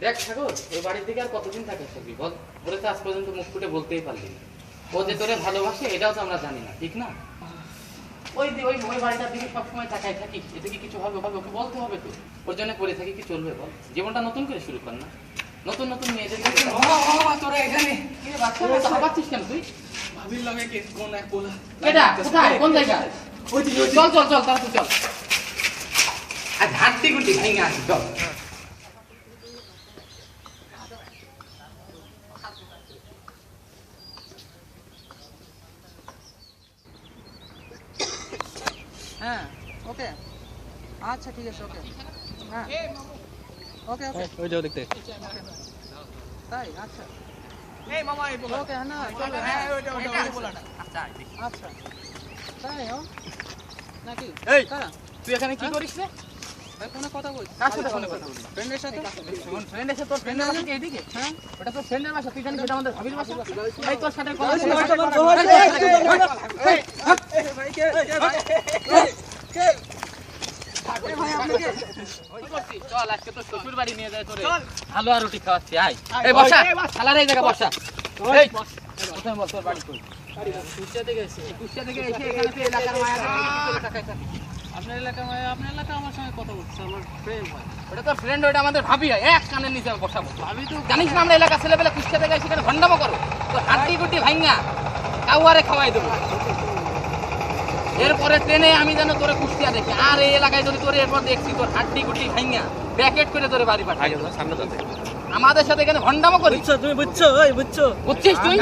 দেখ ঠাকুর, ওই বাড়ির দিকে আর কতদিন থাকে থাকবি বল? ওরে তো আজ পর্যন্ত মুখ ফুটে বলতেই পারলি না। ও যে তোরে ভালোবাসে এটাও তো আমরা জানি না, ঠিক না? ওই ওই বাড়িটার দিকে সবসময় তাকাই থাকিস, এতে কি কিছু হবে? ওকে বলতে হবে তো। ওর জন্য পড়ে থাকি কি চলবে বল? জীবনটা নতুন করে শুরু কর না। নতুন নতুন মেয়েদের তোরা এখানে পাচ্ছিস কেন তুই? ভাবির লগে কে কোন এক বলা এটা কোথায়, কোন জায়গা? চল চল চল, তাড়াতাড়ি চল। আজ হাঁটতে গুটি ভেঙে আসি, চল। হ্যাঁ ওকে, আচ্ছা ঠিক আছে, ওকে হ্যাঁ ওকে ওকে ওই যাও দেখতে। তাই আচ্ছা এই মামা এই বলা ওকে হ্যাঁ না চলো হ্যাঁ ওইটা ওই বলাটা। আচ্ছা আচ্ছা তাই ও নাকি এই কারা তুই এখানে কি করিস রে? ভাই ফোনে কথা বলছি। কার সাথে ফোনে কথা বলিস? ফ্রেন্ডের সাথে। ফ্রেন্ড এসে তোর ফ্রেন্ডের বাসা কি এদিকে? হ্যাঁ ওটা তোর ফ্রেন্ডের বাসা, তুই জানিস এটা আমাদের ভাবির বাসা? এই তোর সাথে কথা ভাই কে চল আজকে তোর শ্বশুর বাড়ি নিয়ে যায় তোরে হালুয়া রুটি খাওয়াচ্ছি। আয় এই বসা, শালার এই জায়গা বসা। এই কোথায় বল, তোর বাড়ি কই? কুষ্টিয়া থেকে এসে কুষ্টিয়া থেকে এসে এখানে তুই এলাকার মায়া আপনার এলাকা আপনার এলাকা আমার সঙ্গে কথা বলছে, আমার ফ্রেন্ড হয়। ওটা তোর ফ্রেন্ড, ওটা আমাদের ভাবি হয়। এক কানের নিচে বসাবো। ভাবি তো জানিস না আমরা এলাকার ছেলেবেলা কুষ্টিয়া থেকে সেখানে ভণ্ডামো করো, তোর হাড্ডি গুড্ডি ভাঙা কাউয়ারে খাওয়াই দেবো। এরপরে ট্রেনে আমি যেন তোরে কুষ্টিয়া দেখি, আর এই এলাকায় যদি তোরে এরপর দেখছি তোর হাড্ডি গুড্ডি ভাঙা প্যাকেট করে তোরে বাড়ি পাঠাই সামনে যাতে আমাদের সাথে এখানে ভণ্ডামো করিস। তুমি বুঝছো ওই বুঝছো বুঝছিস তুই?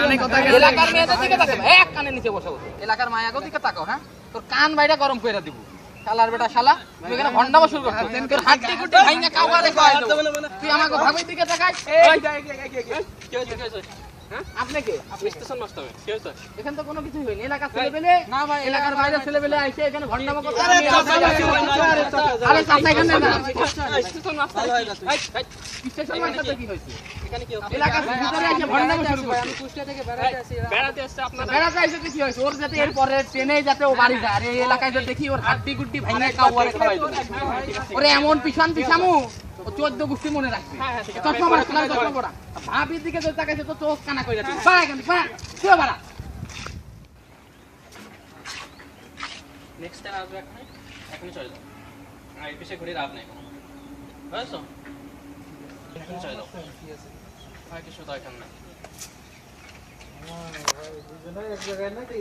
এলাকার মেয়েদের দিকে তাকাও, এক কানের নিচে বসাবো। এলাকার মায়াগো দিকে তাকাও, হ্যাঁ তোর কান বাইরে গরম করে দিব। শালার বেটা শালা, তুই এখানে ভণ্ডামো শুরু করছিস, তোর হাড্ডি গুড্ডি ভাঙা কাউয়ারে খাওয়াই দেবো। তুই আমাকে ভাবির দিকে তাকাইস। কি হইছে হ্যাঁ আপনি কে? স্টেশন মাস্টার কি হইছে? এখানে তো কোনো কিছুই হয়নি। এলাকার ছেলেপেলে না ভাই, এলাকার বাইরে ছেলেপেলে আইসে এখানে ভণ্ডামো করতে। আরে আরে চাচা এখানে না, স্টেশন মাস্টার স্টেশন মাস্টারটা কি হয়েছে? এখানে কি হচ্ছে? এলাকার ভিতরে এসে ভণ্ডামো শুরু করছে। আমি কুষ্টিয়া থেকে বেড়াতে আসি। বেড়াতে আসছে আপনারা? বেড়াতে আইসে তো কি হয়েছে? ওর যাতে এরপরে ট্রেনে যাতে ও বাড়ি যায়, আর এই এলাকায় যদি দেখি ওর হাড্ডি গুড্ডি ভাঙে কাউয়ারে খাওয়াই দেবো। ওরে এমন পিছান পিছামু ও 14 গোষ্ঠী মনে রাখবি। চশমা পড়া, সোনার চশমা পড়া। ভাবির দিকে যদি তাকাইছে তো চোখ কানা কইরা দিবি। পা এখান থেকে, পা শুয়ে বাড়া। নেক্সট টাইম আসবে এখনই চলে যাও। আর এই পিছে ঘুরে লাভ নাই কোনো, বুঝছো? এখনই চলে যাও। আর কিছু দরকার নাই। দুজনে এক জায়গায় নাকি?